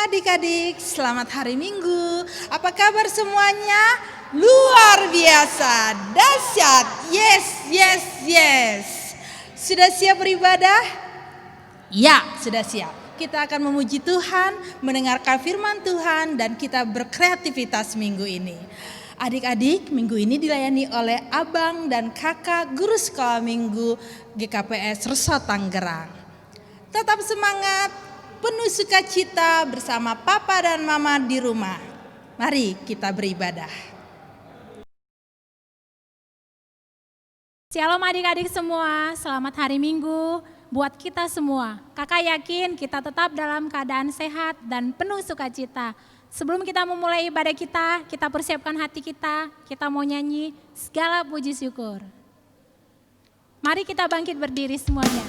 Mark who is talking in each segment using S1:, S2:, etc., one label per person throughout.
S1: adik-adik, selamat hari Minggu. Apa kabar semuanya? Luar biasa, dahsyat. Yes. Sudah siap beribadah? Ya, sudah siap. Kita akan memuji Tuhan, mendengarkan firman Tuhan, dan kita berkreativitas minggu ini. Adik-adik, minggu ini dilayani oleh abang dan kakak guru sekolah minggu GKPS Reso Tangerang. Tetap semangat, penuh sukacita bersama papa dan mama di rumah. Mari kita beribadah.
S2: Shalom adik-adik semua, selamat hari Minggu buat kita semua. Kakak yakin kita tetap dalam keadaan sehat dan penuh sukacita. Sebelum kita memulai ibadah kita persiapkan hati kita mau nyanyi segala puji syukur. Mari kita bangkit berdiri semuanya.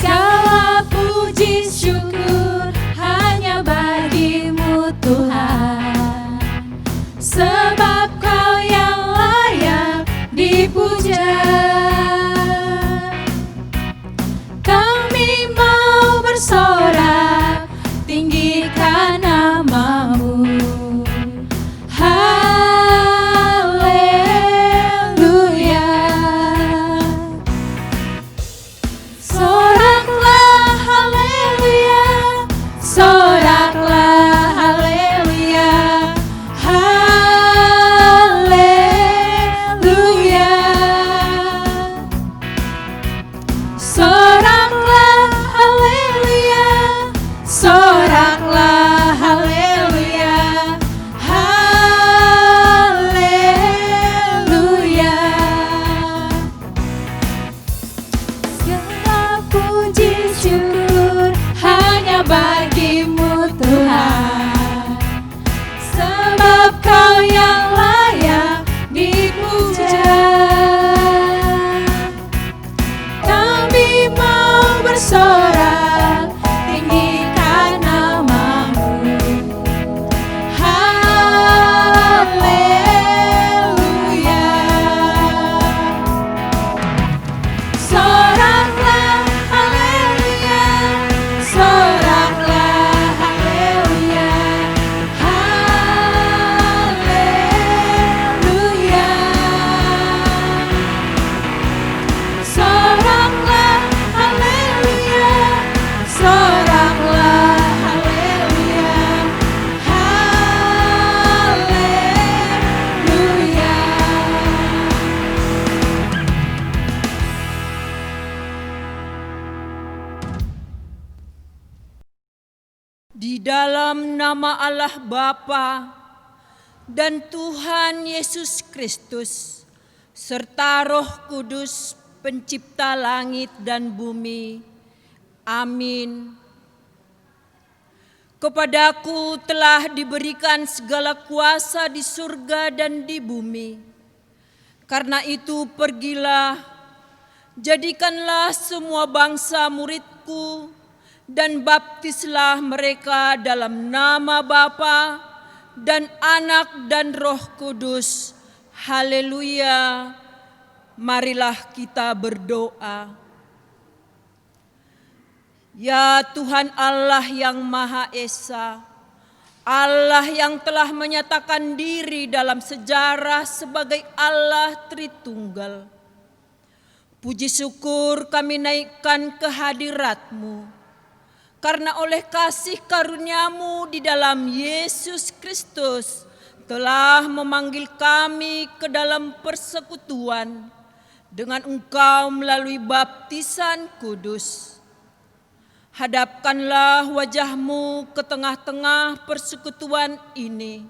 S2: Segala puji syukur hanya bagimu Tuhan, sebab Kau yang layak dipuja. Kami mau bersorak, tinggikan namamu. Haleluya. Soraklah haleluya, soraklah haleluya, haleluya. Soraklah haleluya, soraklah haleluya, haleluya. Segala puji syukur hanya bagimu Tuhan, sebab Kau yang layak dipuja. Kami mau bersorak, tinggikan namamu. Haleluya. Soraklah haleluya, soraklah haleluya, haleluya. Soraklah haleluya, soraklah haleluya, haleluya.
S3: Di dalam nama Allah Bapa dan Tuhan Yesus Kristus serta Roh Kudus pencipta langit dan bumi. Amin. Kepadaku telah diberikan segala kuasa di surga dan di bumi. Karena itu pergilah, jadikanlah semua bangsa muridku, dan baptislah mereka dalam nama Bapa dan Anak dan Roh Kudus. Haleluya. Marilah kita berdoa. Ya Tuhan Allah yang Maha Esa, Allah yang telah menyatakan diri dalam sejarah sebagai Allah Tritunggal, puji syukur kami naikkan ke hadirat-Mu, karena oleh kasih karunia-Mu di dalam Yesus Kristus telah memanggil kami ke dalam persekutuan dengan Engkau melalui baptisan kudus. Hadapkanlah wajah-Mu ke tengah-tengah persekutuan ini,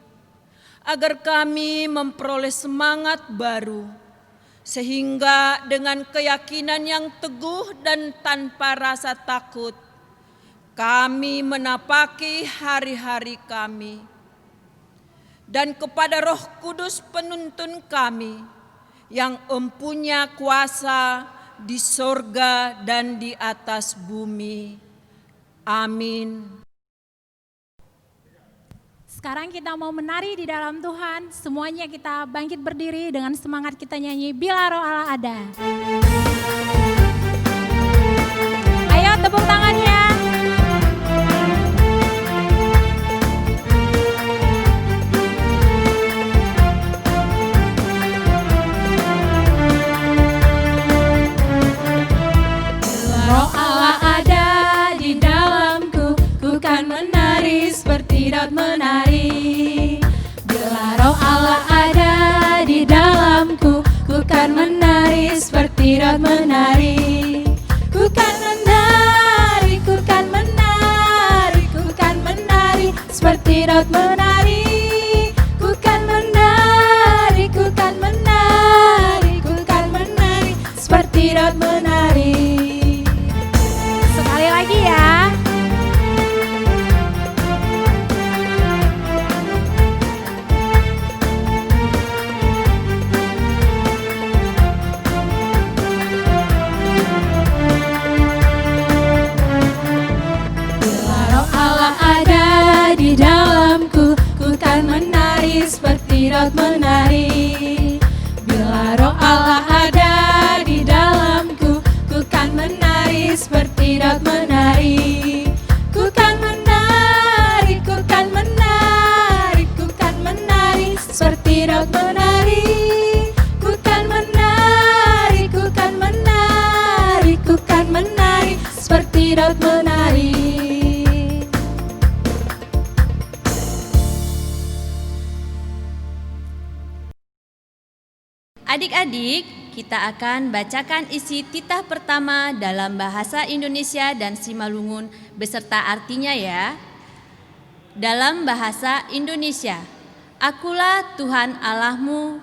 S3: agar kami memperoleh semangat baru, sehingga dengan keyakinan yang teguh dan tanpa rasa takut, kami menapaki hari-hari kami. Dan kepada Roh Kudus penuntun kami, yang empunya kuasa di sorga dan di atas bumi. Amin.
S2: Sekarang kita mau menari di dalam Tuhan, semuanya kita bangkit berdiri dengan semangat kita nyanyi Bila Roh Allah Ada. Ayo tepuk tangannya.
S4: Roh Allah ada di dalamku, ku kan menari seperti Daud menari. Bila Roh Allah ada di dalamku, ku kan menari seperti Daud menari. Ku kan menari, ku kan menari, ku kan menari seperti Daud menari. Ku kan menari, ku kan menari, ku kan menari seperti Daud menari.
S2: Sekali lagi ya.
S4: Bila Roh Allah ada di dalamku, ku kan menari seperti Daud menari. Bila Roh Allah ada di dalamku, ku kan menari seperti Daud menari. Ku kan menari, ku kan menari, ku kan menari seperti Daud menari. Ku kan menari, ku kan menari, ku kan menari seperti Daud menari.
S5: Adik-adik, kita akan bacakan isi titah pertama dalam bahasa Indonesia dan Simalungun beserta artinya ya. Dalam bahasa Indonesia, Akulah Tuhan Allahmu,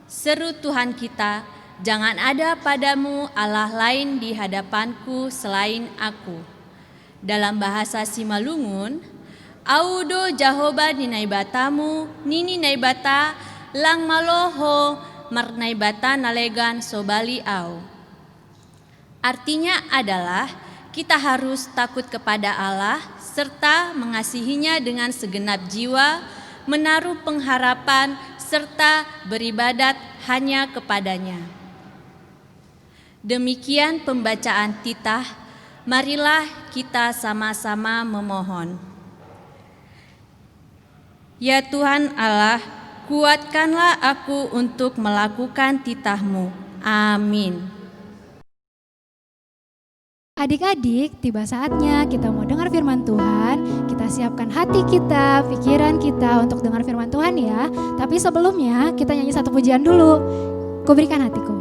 S5: seru Tuhan kita, jangan ada padamu Allah lain di hadapanku selain aku. Dalam bahasa Simalungun, Audo Jahoba ninaibatamu, nini naibata, lang maloho, marnaibata nalegan sobali au. Artinya adalah kita harus takut kepada Allah serta mengasihinya dengan segenap jiwa, menaruh pengharapan serta beribadat hanya kepadanya. Demikian pembacaan titah, marilah kita sama-sama memohon. Ya Tuhan Allah, kuatkanlah aku untuk melakukan titah-Mu. Amin.
S4: Adik-adik, tiba saatnya kita mau dengar firman Tuhan. Kita siapkan hati kita, pikiran kita untuk dengar firman Tuhan ya. Tapi sebelumnya kita nyanyi satu pujian dulu. Ku berikan hatiku.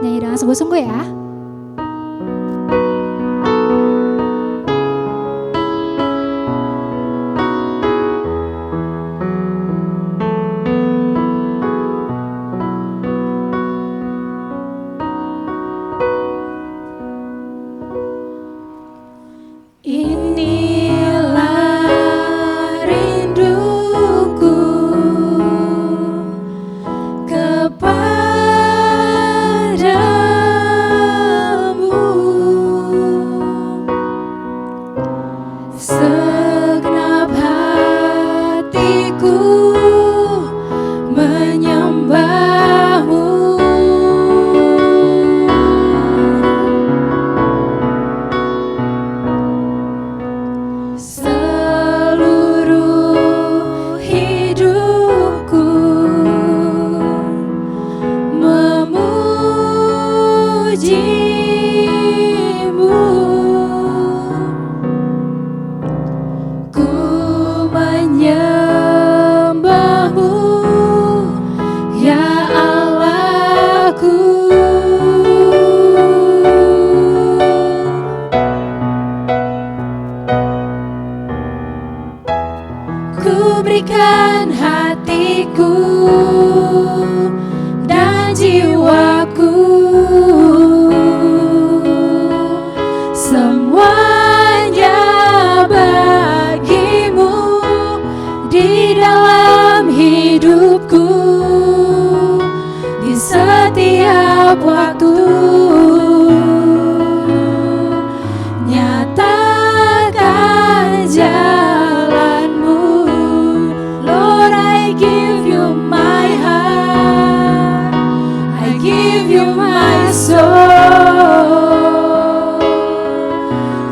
S4: Nyanyi dengan sungguh-sungguh ya. Inilah rinduku kepadamu, segenap hatiku menyembahmu. Seluruh hidupku memujimu. Ku menyembahmu, ya Allahku. Ku berikan hatiku dan jiwaku, semuanya bagimu di dalam hidupku, di setiap waktu. Nyatakan jalanmu. give you my soul.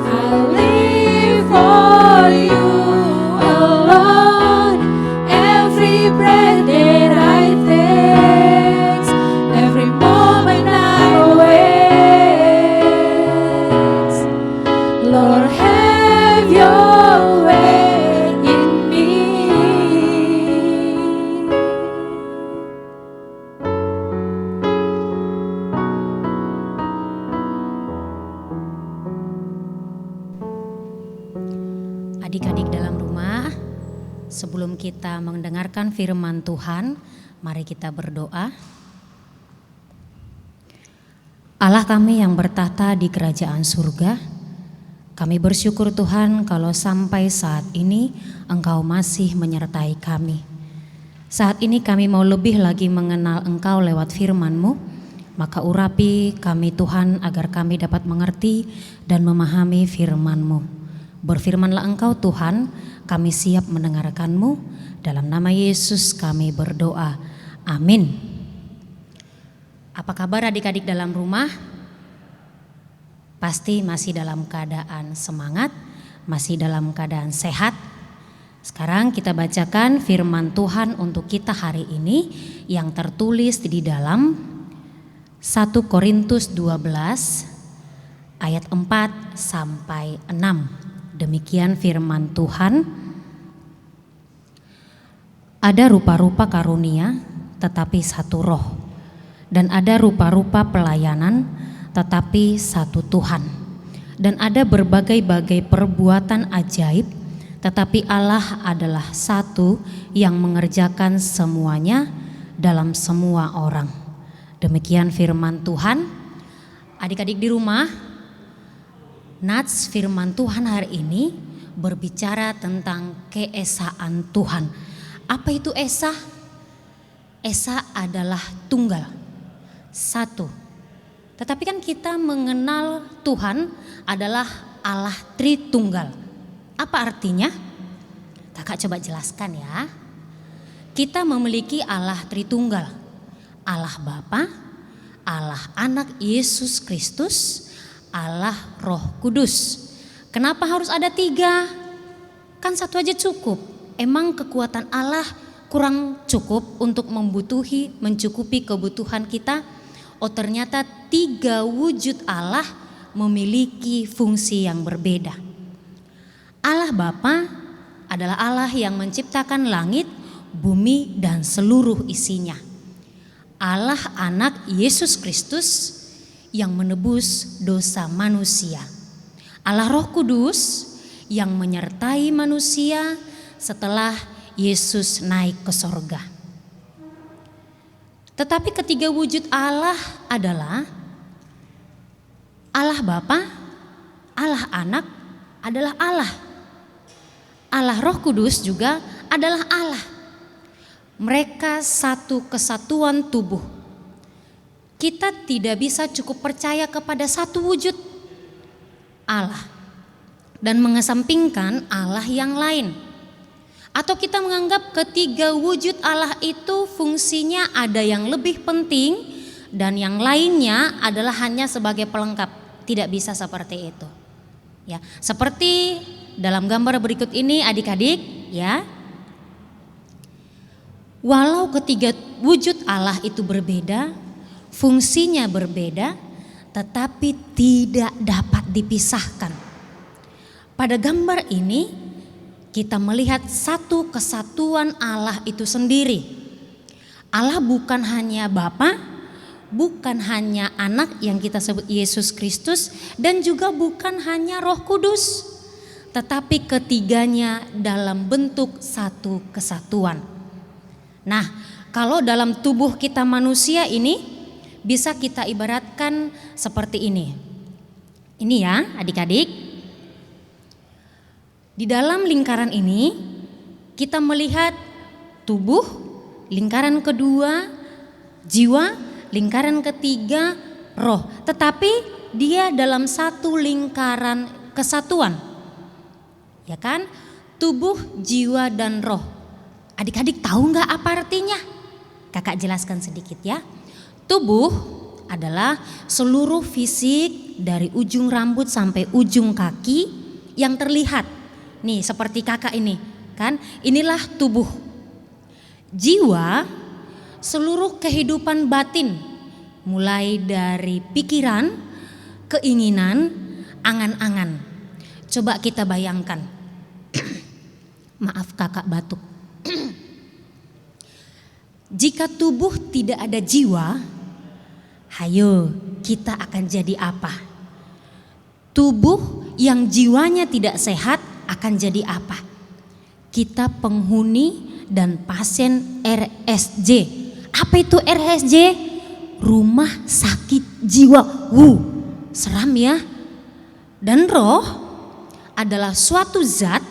S4: I live for you alone. Every breath that I take, every moment I wait. Lord, have your way in me.
S6: Adik-adik dalam rumah, sebelum kita mendengarkan firman Tuhan, mari kita berdoa. Allah kami yang bertahta di kerajaan surga, kami bersyukur Tuhan kalau sampai saat ini Engkau masih menyertai kami. Saat ini kami mau lebih lagi mengenal Engkau lewat firman-Mu, maka urapi kami Tuhan agar kami dapat mengerti dan memahami firman-Mu. Berfirmanlah Engkau Tuhan, kami siap mendengarkan-Mu. Dalam nama Yesus kami berdoa. Amin. Apa kabar adik-adik dalam rumah? Pasti masih dalam keadaan semangat, masih dalam keadaan sehat. Sekarang kita bacakan firman Tuhan untuk kita hari ini yang tertulis di dalam 1 Korintus 12 ayat 4 sampai 6. Demikian firman Tuhan. Ada rupa-rupa karunia tetapi satu roh, dan ada rupa-rupa pelayanan tetapi satu Tuhan, dan ada berbagai-bagai perbuatan ajaib, tetapi Allah adalah satu yang mengerjakan semuanya dalam semua orang. Demikian firman Tuhan. Adik-adik di rumah, nats firman Tuhan hari ini berbicara tentang keesaan Tuhan. Apa itu esa? Esa adalah tunggal, satu. Tetapi kan kita mengenal Tuhan adalah Allah Tritunggal. Apa artinya? Kakak coba jelaskan ya. Kita memiliki Allah Tritunggal, Allah Bapa, Allah Anak Yesus Kristus, Allah Roh Kudus. Kenapa harus ada 3? Kan satu aja cukup. Emang kekuatan Allah kurang cukup untuk mencukupi kebutuhan kita? Oh ternyata 3 wujud Allah memiliki fungsi yang berbeda. Allah Bapa adalah Allah yang menciptakan langit, bumi dan seluruh isinya. Allah Anak Yesus Kristus yang menebus dosa manusia. Allah Roh Kudus yang menyertai manusia setelah Yesus naik ke sorga. Tetapi ketiga wujud Allah adalah Allah Bapa, Allah Anak adalah Allah. Allah Roh Kudus juga adalah Allah. Mereka satu kesatuan tubuh. Kita tidak bisa cukup percaya kepada satu wujud Allah dan mengesampingkan Allah yang lain. Atau kita menganggap ketiga wujud Allah itu fungsinya ada yang lebih penting dan yang lainnya adalah hanya sebagai pelengkap. Tidak bisa seperti itu. Ya, seperti dalam gambar berikut ini adik-adik ya. Walau ketiga wujud Allah itu berbeda, fungsinya berbeda, tetapi tidak dapat dipisahkan. Pada gambar ini kita melihat satu kesatuan Allah itu sendiri. Allah bukan hanya Bapa, bukan hanya Anak yang kita sebut Yesus Kristus, dan juga bukan hanya Roh Kudus, tetapi ketiganya dalam bentuk satu kesatuan. Nah, kalau dalam tubuh kita manusia ini bisa kita ibaratkan seperti ini. Ini ya adik-adik. Di dalam lingkaran ini kita melihat tubuh, lingkaran kedua jiwa, lingkaran ketiga roh. Tetapi dia dalam satu lingkaran kesatuan. Ya kan? Tubuh, jiwa dan roh. Adik-adik tahu nggak apa artinya? Kakak jelaskan sedikit ya. Tubuh adalah seluruh fisik dari ujung rambut sampai ujung kaki yang terlihat. Nih seperti kakak ini kan, inilah tubuh. Jiwa, seluruh kehidupan batin, mulai dari pikiran, keinginan, angan-angan. Coba kita bayangkan. Maaf kakak batuk. Jika tubuh tidak ada jiwa, hayo kita akan jadi apa? Tubuh yang jiwanya tidak sehat akan jadi apa? Kita penghuni dan pasien RSJ. Apa itu RSJ? Rumah sakit jiwa. Seram ya. Dan roh adalah suatu zat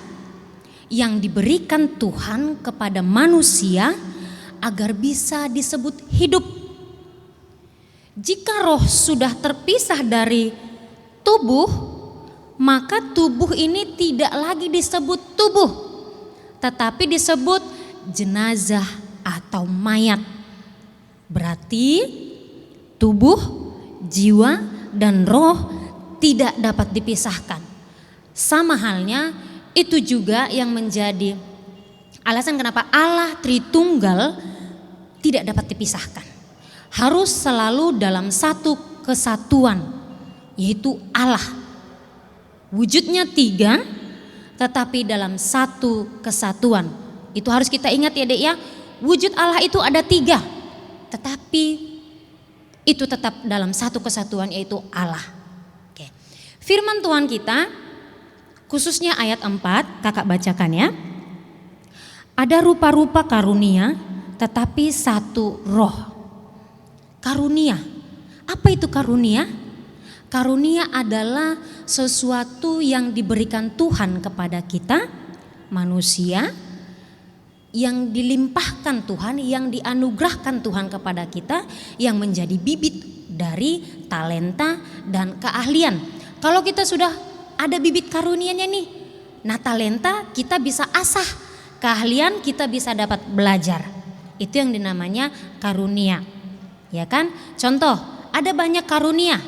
S6: yang diberikan Tuhan kepada manusia agar bisa disebut hidup. Jika roh sudah terpisah dari tubuh, maka tubuh ini tidak lagi disebut tubuh, tetapi disebut jenazah atau mayat. Berarti tubuh, jiwa, dan roh tidak dapat dipisahkan. Sama halnya itu juga yang menjadi alasan kenapa Allah Tritunggal tidak dapat dipisahkan. Harus selalu dalam satu kesatuan, yaitu Allah. Wujudnya 3 tetapi dalam satu kesatuan. Itu harus kita ingat ya Dek ya. Wujud Allah itu ada 3 tetapi itu tetap dalam satu kesatuan, yaitu Allah. Oke. Firman Tuhan kita khususnya ayat 4, kakak bacakan ya. Ada rupa-rupa karunia tetapi satu roh. Karunia. Apa itu karunia? Karunia adalah sesuatu yang diberikan Tuhan kepada kita, manusia, yang dilimpahkan Tuhan, yang dianugerahkan Tuhan kepada kita, yang menjadi bibit dari talenta dan keahlian. Kalau kita sudah ada bibit karunianya nih, nah talenta kita bisa asah, keahlian kita bisa dapat belajar. Itu yang dinamanya karunia. Ya kan? Contoh, ada banyak karunia.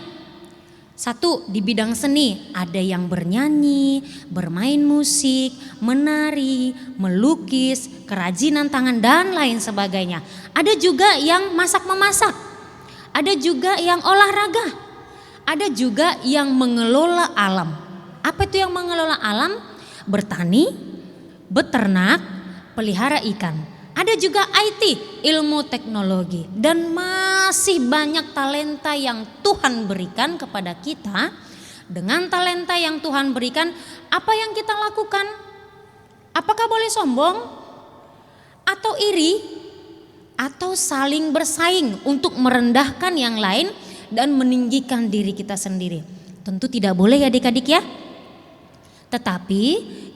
S6: Satu, di bidang seni, ada yang bernyanyi, bermain musik, menari, melukis, kerajinan tangan dan lain sebagainya. Ada juga yang masak-memasak. Ada juga yang olahraga. Ada juga yang mengelola alam. Apa itu yang mengelola alam? Bertani, beternak, pelihara ikan. Ada juga IT, ilmu teknologi, dan masih banyak talenta yang Tuhan berikan kepada kita. Dengan talenta yang Tuhan berikan, apa yang kita lakukan? Apakah boleh sombong? Atau iri? Atau saling bersaing untuk merendahkan yang lain dan meninggikan diri kita sendiri? Tentu tidak boleh ya adik-adik ya. Tetapi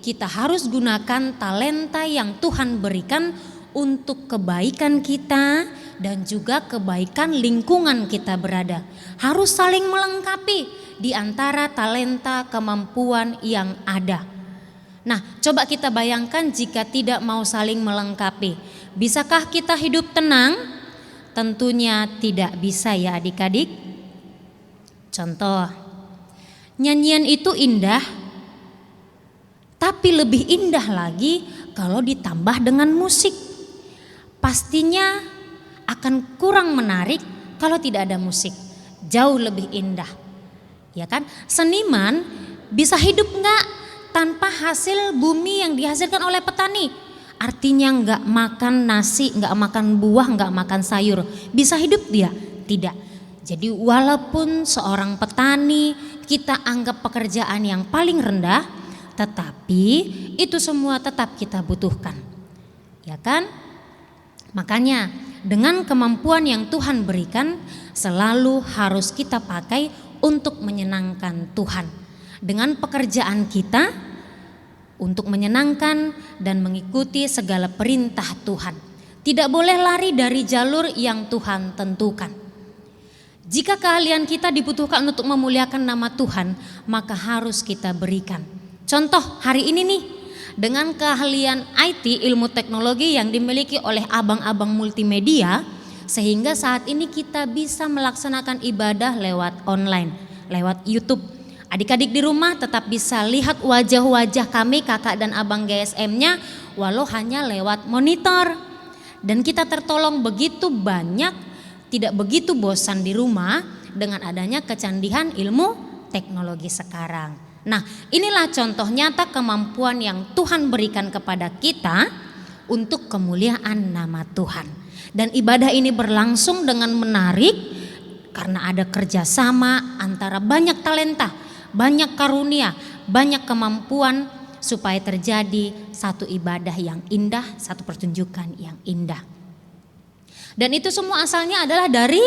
S6: kita harus gunakan talenta yang Tuhan berikan untuk kebaikan kita dan juga kebaikan lingkungan kita berada. Harus saling melengkapi di antara talenta kemampuan yang ada. Nah, coba kita bayangkan jika tidak mau saling melengkapi. Bisakah kita hidup tenang? Tentunya tidak bisa ya adik-adik. Contoh, nyanyian itu indah, tapi lebih indah lagi kalau ditambah dengan musik. Pastinya akan kurang menarik kalau tidak ada musik. Jauh lebih indah. Ya kan? Seniman bisa hidup enggak tanpa hasil bumi yang dihasilkan oleh petani? Artinya enggak makan nasi, enggak makan buah, enggak makan sayur. Bisa hidup dia? Tidak. Jadi walaupun seorang petani kita anggap pekerjaan yang paling rendah, tetapi itu semua tetap kita butuhkan. Ya kan? Makanya dengan kemampuan yang Tuhan berikan selalu harus kita pakai untuk menyenangkan Tuhan. Dengan pekerjaan kita untuk menyenangkan dan mengikuti segala perintah Tuhan. Tidak boleh lari dari jalur yang Tuhan tentukan. Jika keahlian kita dibutuhkan untuk memuliakan nama Tuhan, maka harus kita berikan. Contoh hari ini nih, dengan keahlian IT, ilmu teknologi yang dimiliki oleh abang-abang multimedia, sehingga saat ini kita bisa melaksanakan ibadah lewat online, lewat YouTube. Adik-adik di rumah tetap bisa lihat wajah-wajah kami kakak dan abang GSM-nya walau hanya lewat monitor. Dan kita tertolong begitu banyak, tidak begitu bosan di rumah dengan adanya kecandihan ilmu teknologi sekarang. Nah, inilah contoh nyata kemampuan yang Tuhan berikan kepada kita untuk kemuliaan nama Tuhan. Dan ibadah ini berlangsung dengan menarik karena ada kerjasama antara banyak talenta, banyak karunia, banyak kemampuan supaya terjadi satu ibadah yang indah, satu pertunjukan yang indah. Dan itu semua asalnya adalah dari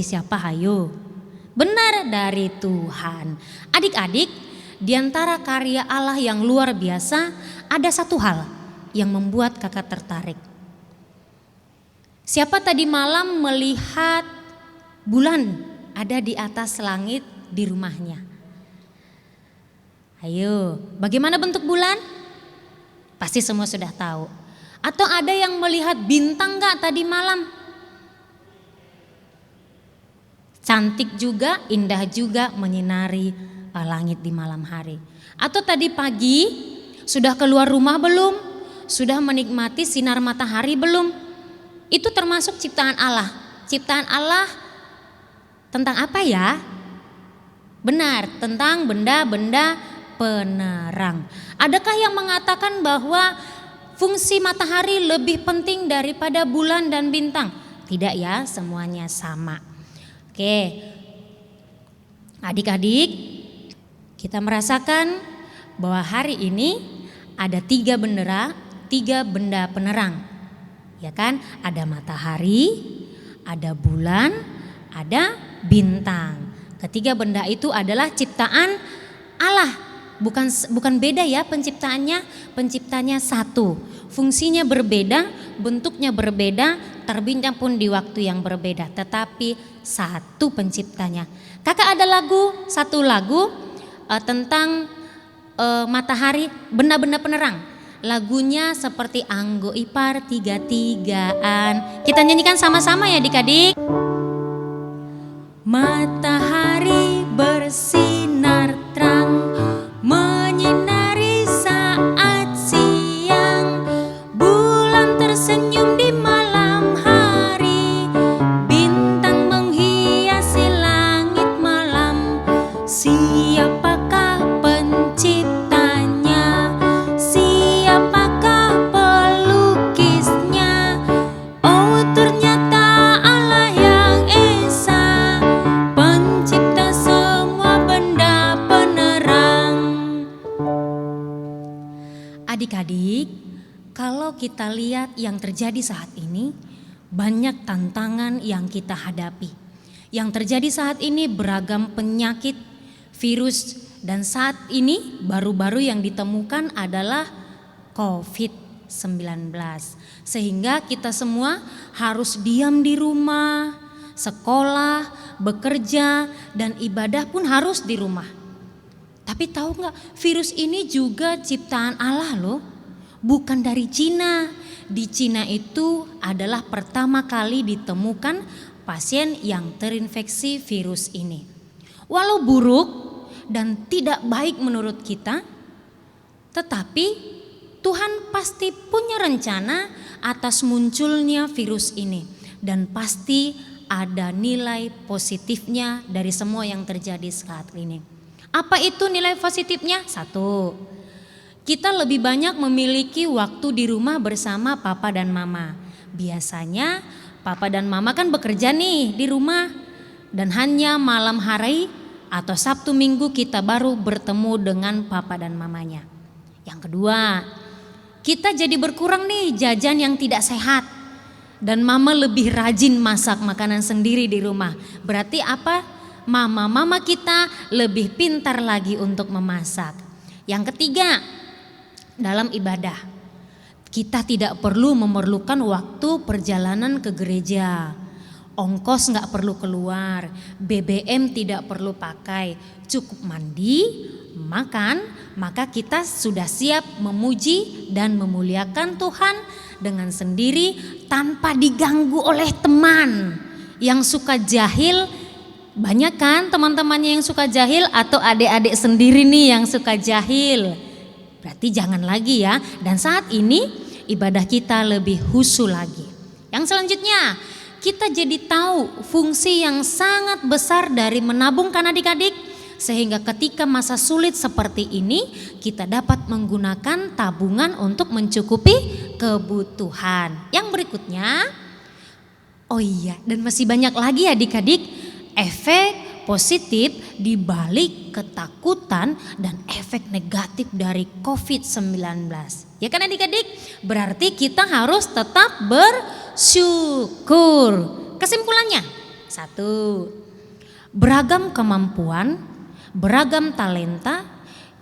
S6: siapa? Hayo. Benar, dari Tuhan. Adik-adik, di antara karya Allah yang luar biasa, ada satu hal yang membuat kakak tertarik. Siapa tadi malam melihat bulan ada di atas langit di rumahnya? Ayo, bagaimana bentuk bulan? Pasti semua sudah tahu. Atau ada yang melihat bintang gak tadi malam? Cantik juga, indah juga menyinari langit di malam hari. Atau tadi pagi sudah keluar rumah belum? Sudah menikmati sinar matahari belum? Itu termasuk ciptaan Allah. Ciptaan Allah tentang apa ya? Benar, tentang benda-benda penerang. Adakah yang mengatakan bahwa fungsi matahari lebih penting daripada bulan dan bintang? Tidak ya, semuanya sama. Oke, adik-adik, kita merasakan bahwa hari ini ada 3 benda penerang, ya kan? Ada matahari, ada bulan, ada bintang. Ketiga benda itu adalah ciptaan Allah, bukan beda ya penciptanya satu, fungsinya berbeda, bentuknya berbeda, terbitnya pun di waktu yang berbeda, tetapi satu penciptanya. Kakak ada satu lagu tentang matahari, benda-benda penerang. Lagunya seperti Anggo Ipar 3-3an. Kita nyanyikan sama-sama ya adik-adik. Matahari bersinar terang, menyinari saat siang. Bulan tersenyum di malam hari, bintang menghiasi langit malam. Siapakah penciptanya? Siapakah pelukisnya? Oh, ternyata Allah yang esa, pencipta semua benda penerang. Adik-adik, kalau kita lihat yang terjadi saat ini, banyak tantangan yang kita hadapi. Yang terjadi saat ini beragam penyakit, virus, dan saat ini baru-baru yang ditemukan adalah COVID-19. Sehingga kita semua harus diam di rumah, sekolah, bekerja, dan ibadah pun harus di rumah. Tapi tahu nggak, virus ini juga ciptaan Allah loh, bukan dari Cina. Di Cina itu adalah pertama kali ditemukan pasien yang terinfeksi virus ini. Walau buruk dan tidak baik menurut kita, tetapi Tuhan pasti punya rencana atas munculnya virus ini, dan pasti ada nilai positifnya dari semua yang terjadi saat ini. Apa itu nilai positifnya? 1, kita lebih banyak memiliki waktu di rumah bersama papa dan mama. Biasanya papa dan mama kan bekerja nih di rumah, dan hanya malam hari atau Sabtu Minggu kita baru bertemu dengan papa dan mamanya. Yang kedua, kita jadi berkurang nih jajan yang tidak sehat, dan mama lebih rajin masak makanan sendiri di rumah. Berarti apa? Mama-mama kita lebih pintar lagi untuk memasak. Yang ketiga, dalam ibadah kita tidak perlu memerlukan waktu perjalanan ke gereja. Ongkos nggak perlu keluar, BBM tidak perlu pakai, cukup mandi, makan, maka kita sudah siap memuji dan memuliakan Tuhan dengan sendiri tanpa diganggu oleh teman yang suka jahil. Banyak kan teman-temannya yang suka jahil atau adik-adik sendiri nih yang suka jahil. Berarti jangan lagi ya. Dan saat ini ibadah kita lebih khusyuk lagi. Yang selanjutnya, kita jadi tahu fungsi yang sangat besar dari menabungkan adik-adik, sehingga ketika masa sulit seperti ini kita dapat menggunakan tabungan untuk mencukupi kebutuhan. Yang berikutnya, oh iya, dan masih banyak lagi adik-adik efek positif di balik ketakutan dan efek negatif dari COVID-19. Ya kan adik-adik? Berarti kita harus tetap bersyukur. Kesimpulannya, 1. Beragam kemampuan, beragam talenta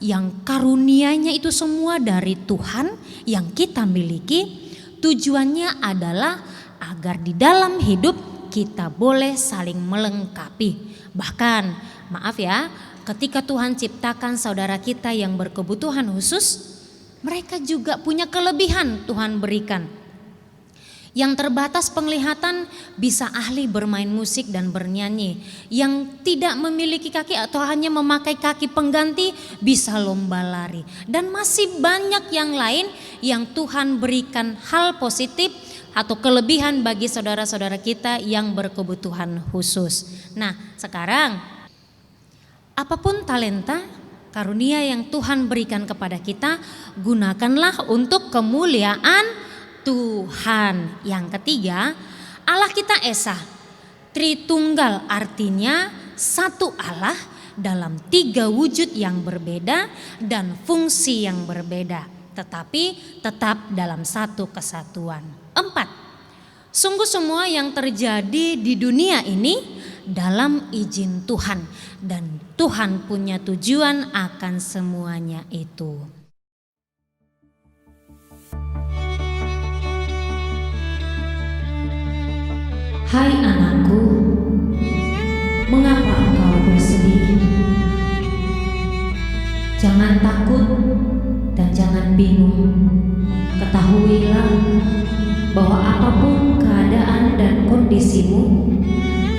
S6: yang karunianya itu semua dari Tuhan yang kita miliki. Tujuannya adalah agar di dalam hidup kita boleh saling melengkapi. Bahkan, maaf ya, ketika Tuhan ciptakan saudara kita yang berkebutuhan khusus, mereka juga punya kelebihan Tuhan berikan. Yang terbatas penglihatan bisa ahli bermain musik dan bernyanyi. Yang tidak memiliki kaki atau hanya memakai kaki pengganti bisa lomba lari. Dan masih banyak yang lain yang Tuhan berikan hal positif atau kelebihan bagi saudara-saudara kita yang berkebutuhan khusus. Nah, sekarang apapun talenta, karunia yang Tuhan berikan kepada kita, gunakanlah untuk kemuliaan Tuhan. Yang ketiga, Allah kita Esa, Tritunggal, artinya satu Allah dalam 3 wujud yang berbeda dan fungsi yang berbeda, tetapi tetap dalam satu kesatuan. 4. Sungguh semua yang terjadi di dunia ini dalam izin Tuhan, dan Tuhan punya tujuan akan semuanya itu.
S7: Hai anakku, mengapa engkau bersedih? Jangan takut dan jangan bingung. Ketahuilah bahwa apapun keadaan dan kondisimu,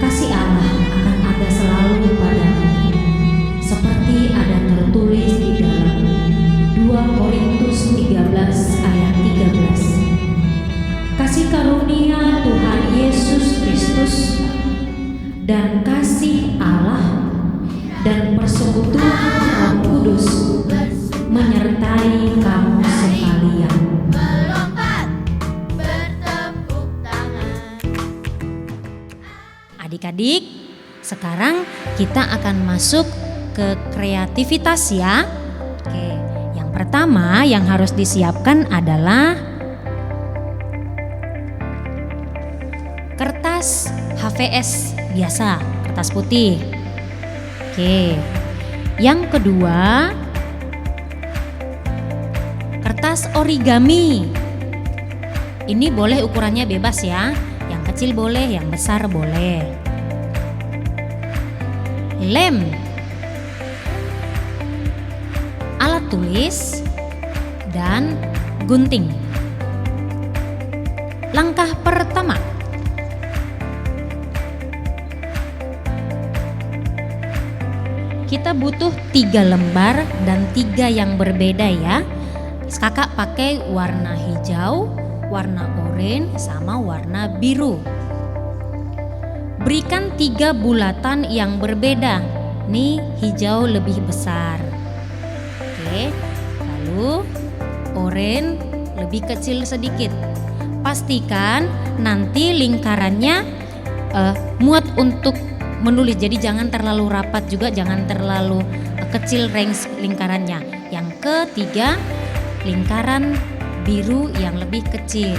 S7: kasih Allah akan ada selalu padamu. Seperti ada tertulis di dalam 2 Korintus 13 ayat 13. Kasih karunia Tuhan Yesus Kristus dan kasih Allah dan persekutuan Roh Kudus menyertai kamu sekalian.
S6: Adik-adik, sekarang kita akan masuk ke kreativitas ya. Oke, yang pertama yang harus disiapkan adalah kertas HVS biasa, kertas putih. Oke, yang kedua kertas origami. Ini boleh ukurannya bebas ya, yang kecil boleh, yang besar boleh. Lem, alat tulis, dan gunting. Langkah pertama, kita butuh 3 lembar dan 3 yang berbeda ya. Kakak pakai warna hijau, warna oranye, sama warna biru. Berikan 3 bulatan yang berbeda. Nih hijau lebih besar. Oke, lalu oranye lebih kecil sedikit. Pastikan nanti lingkarannya muat untuk menulis. Jadi jangan terlalu rapat juga, jangan terlalu kecil range lingkarannya. Yang ketiga, lingkaran biru yang lebih kecil.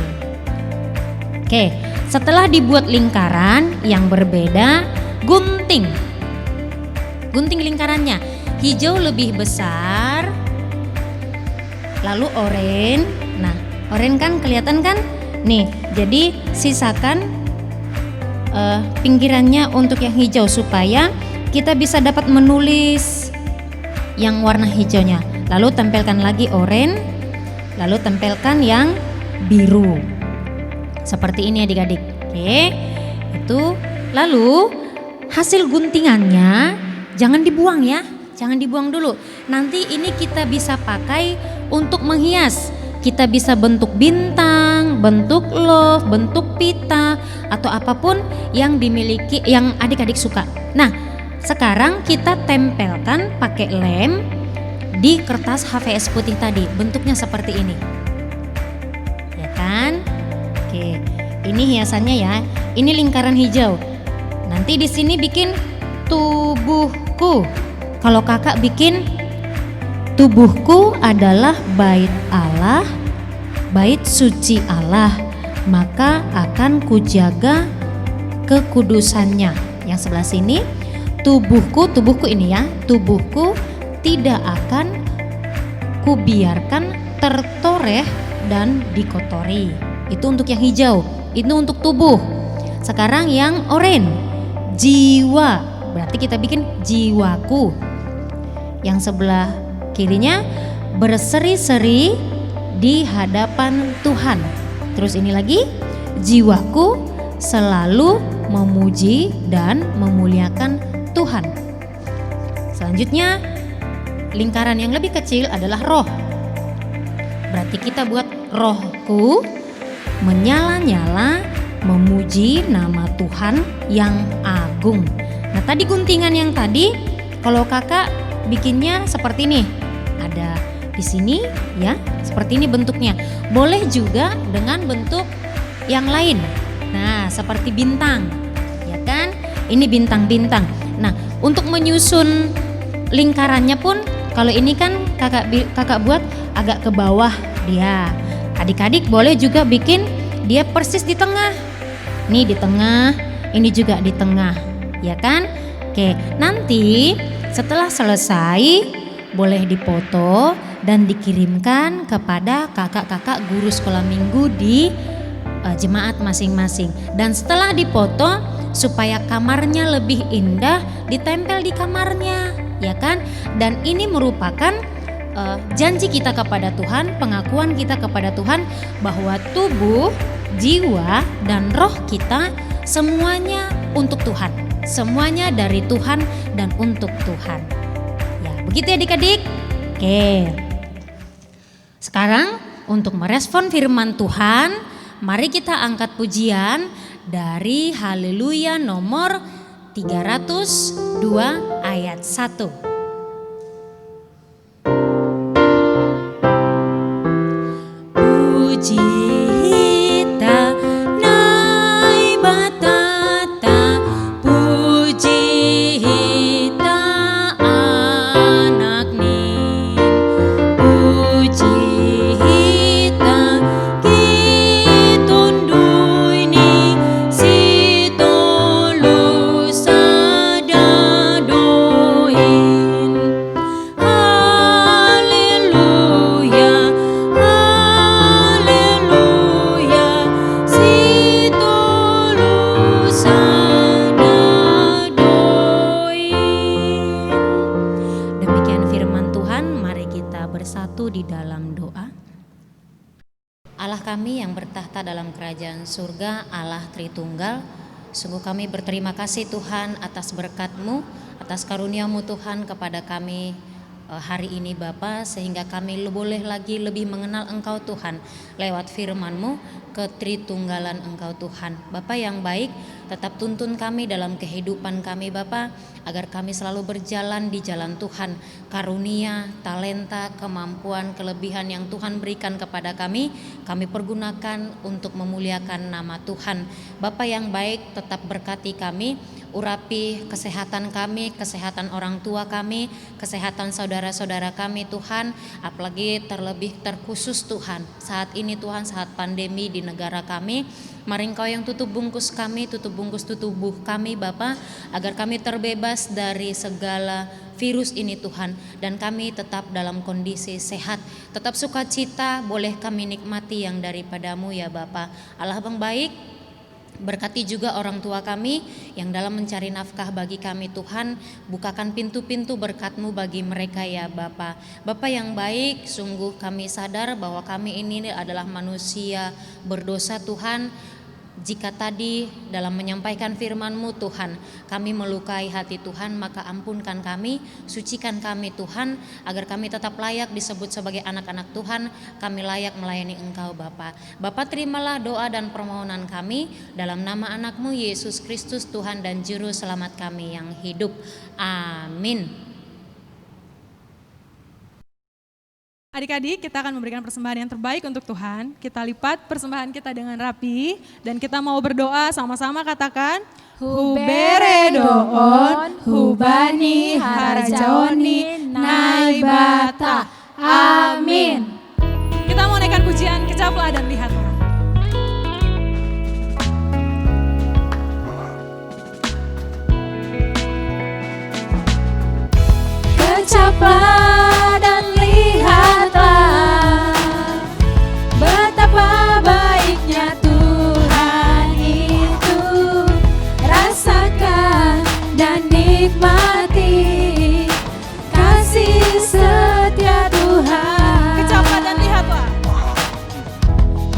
S6: Oke, setelah dibuat lingkaran yang berbeda, gunting lingkarannya. Hijau lebih besar, lalu oranye. Nah, oranye kan kelihatan kan? Nih, jadi sisakan pinggirannya untuk yang hijau supaya kita bisa dapat menulis yang warna hijaunya. Lalu tempelkan lagi oranye, lalu tempelkan yang biru. Seperti ini adik-adik. Oke. Itu lalu hasil guntingannya jangan dibuang ya. Jangan dibuang dulu. Nanti ini kita bisa pakai untuk menghias. Kita bisa bentuk bintang, bentuk love, bentuk pita, atau apapun yang dimiliki, yang adik-adik suka. Nah, sekarang kita tempelkan pakai lem di kertas HVS putih tadi. Bentuknya seperti ini. Ya kan? Oke, ini hiasannya ya. Ini lingkaran hijau. Nanti di sini bikin tubuhku. Kalau kakak bikin tubuhku adalah bait Allah, bait suci Allah, maka akan kujaga kekudusannya. Yang sebelah sini, tubuhku ini ya, tubuhku tidak akan kubiarkan tertoreh dan dikotori. Itu untuk yang hijau, itu untuk tubuh. Sekarang yang oranye, jiwa, berarti kita bikin jiwaku. Yang sebelah kirinya, berseri-seri di hadapan Tuhan. Terus ini lagi, jiwaku selalu memuji dan memuliakan Tuhan. Selanjutnya, lingkaran yang lebih kecil adalah roh. Berarti kita buat rohku menyala-nyala memuji nama Tuhan yang agung. Nah, tadi guntingan yang tadi, kalau kakak bikinnya seperti ini. Ada di sini ya, seperti ini bentuknya. Boleh juga dengan bentuk yang lain. Nah, seperti bintang. Ya kan? Ini bintang-bintang. Nah, untuk menyusun lingkarannya pun kalau ini kan kakak buat agak ke bawah dia. Adik-adik boleh juga bikin dia persis di tengah. Nih di tengah, ini juga di tengah. Ya kan? Oke, nanti setelah selesai boleh dipoto dan dikirimkan kepada kakak-kakak guru sekolah minggu di jemaat masing-masing. Dan setelah dipoto, supaya kamarnya lebih indah, ditempel di kamarnya, ya kan? Dan ini merupakan janji kita kepada Tuhan, pengakuan kita kepada Tuhan bahwa tubuh, jiwa, dan roh kita semuanya untuk Tuhan. Semuanya dari Tuhan dan untuk Tuhan. Ya, begitu ya adik-adik? Oke. Sekarang untuk merespon firman Tuhan, mari kita angkat pujian dari Haleluya nomor 302 ayat 1. Dalam kerajaan surga, Allah Tritunggal, sungguh kami berterima kasih Tuhan atas berkat-Mu, atas karunia-Mu Tuhan kepada kami hari ini Bapa, sehingga kami boleh lagi lebih mengenal Engkau Tuhan lewat firman-Mu, ketritunggalan Engkau Tuhan. Bapa yang baik, tetap tuntun kami dalam kehidupan kami Bapa, agar kami selalu berjalan di jalan Tuhan. Karunia, talenta, kemampuan, kelebihan yang Tuhan berikan kepada kami pergunakan untuk memuliakan nama Tuhan. Bapa yang baik, tetap berkati kami, urapi kesehatan kami, kesehatan orang tua kami, kesehatan saudara-saudara kami Tuhan, apalagi terlebih terkhusus Tuhan saat ini Tuhan, saat pandemi di negara kami. Mari Engkau yang tutup bungkus kami, tutup bungkus tubuh kami Bapa, agar kami terbebas dari segala virus ini Tuhan, dan kami tetap dalam kondisi sehat, tetap sukacita boleh kami nikmati yang daripada-Mu ya Bapa. Allah yang baik, Berkati juga orang tua kami yang dalam mencari nafkah bagi kami Tuhan. Bukakan pintu-pintu berkat-Mu bagi mereka ya Bapa. Bapa yang baik, sungguh kami sadar bahwa kami ini adalah manusia berdosa Tuhan. Jika tadi dalam menyampaikan firman-Mu Tuhan, kami melukai hati Tuhan, maka ampunkan kami, sucikan kami Tuhan, agar kami tetap layak disebut sebagai anak-anak Tuhan, kami layak melayani Engkau Bapa. Bapa, terimalah doa dan permohonan kami dalam nama anak-Mu Yesus Kristus Tuhan dan Juru Selamat kami yang hidup. Amin.
S8: Adik-adik, kita akan memberikan persembahan yang terbaik untuk Tuhan. Kita lipat persembahan kita dengan rapi dan kita mau berdoa sama-sama, katakan
S4: Hubere doon, hubani harajaoni naibata. Amin.
S8: Kita mau naikkan pujian, kecaplah dan lihatlah.
S4: Kecaplah dan lihatlah betapa baiknya Tuhan itu. Rasakan dan nikmati kasih setia Tuhan.
S8: Kecaplah dan lihatlah.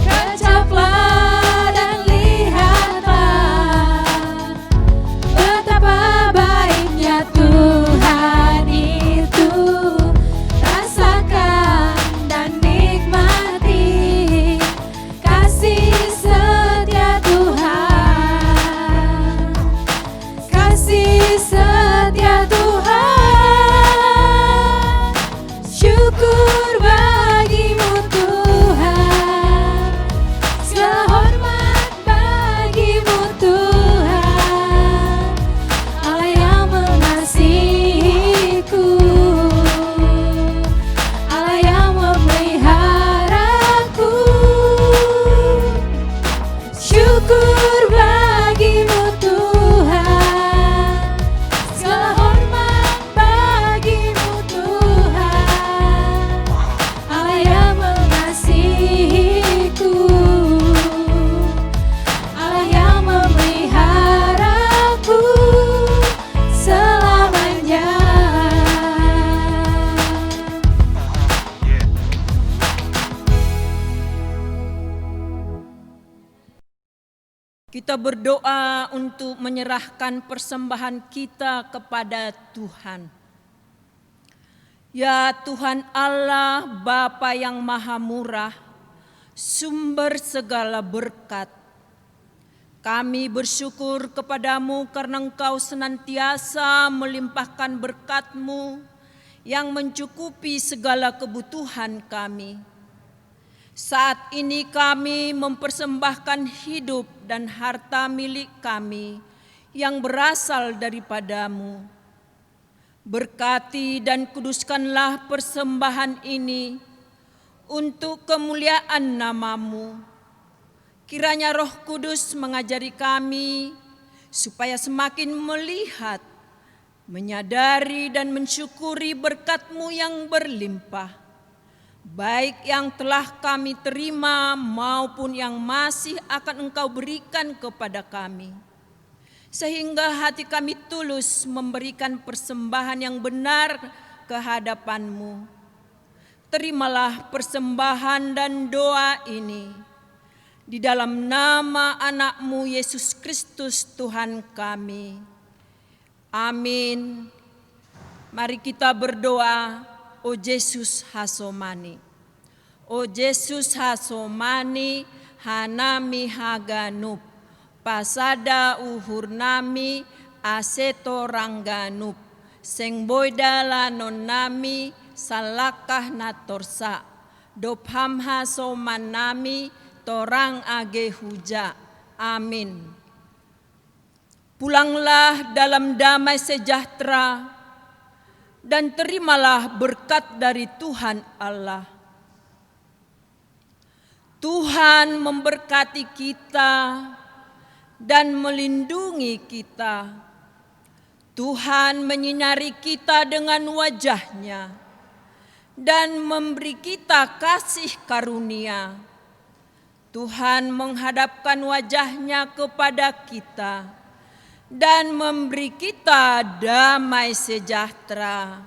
S4: Kecaplah dan lihatlah betapa baiknya Tuhan itu. Rasakan dan nikmati kasih setia Tuhan. Kasih setia Tuhan. Syukur bagimu Tuhan. Segala hormat bagimu Tuhan. Allah yang mengasihiku, Allah yang memeliharaku. Syukur bagimu Tuhan. Segala hormat bagimu Tuhan. Allah yang mengasihiku, Allah yang memeliharaku selamanya.
S3: Kita berdoa untuk menyerahkan persembahan kita kepada Tuhan. Ya Tuhan Allah, Bapa yang Maha Murah, sumber segala berkat, kami bersyukur kepadamu karena Engkau senantiasa melimpahkan berkat-Mu yang mencukupi segala kebutuhan kami. Saat ini kami mempersembahkan hidup dan harta milik kami yang berasal daripadamu. Berkati dan kuduskanlah persembahan ini untuk kemuliaan nama-Mu. Kiranya Roh Kudus mengajari kami supaya semakin melihat, menyadari dan mensyukuri berkat-Mu yang berlimpah, baik yang telah kami terima maupun yang masih akan Engkau berikan kepada kami. Sehingga hati kami tulus memberikan persembahan yang benar ke hadapan-Mu. Terimalah persembahan dan doa ini di dalam nama anak-Mu Yesus Kristus Tuhan kami. Amin. Mari kita berdoa. O Yesus hasomani, O Yesus hasomani, hanami haganup, pasada uhur nami, aseto rangganup, seng boyda lanon nami, salakah natorsa, dopham hasoman nami, torang age huja. Amin. Pulanglah dalam damai sejahtera, dan terimalah berkat dari Tuhan Allah. Tuhan memberkati kita dan melindungi kita. Tuhan menyinari kita dengan wajah-Nya dan memberi kita kasih karunia. Tuhan menghadapkan wajahnya kepada kita dan memberi kita damai sejahtera.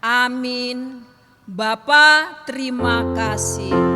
S3: Amin. Bapa, terima kasih.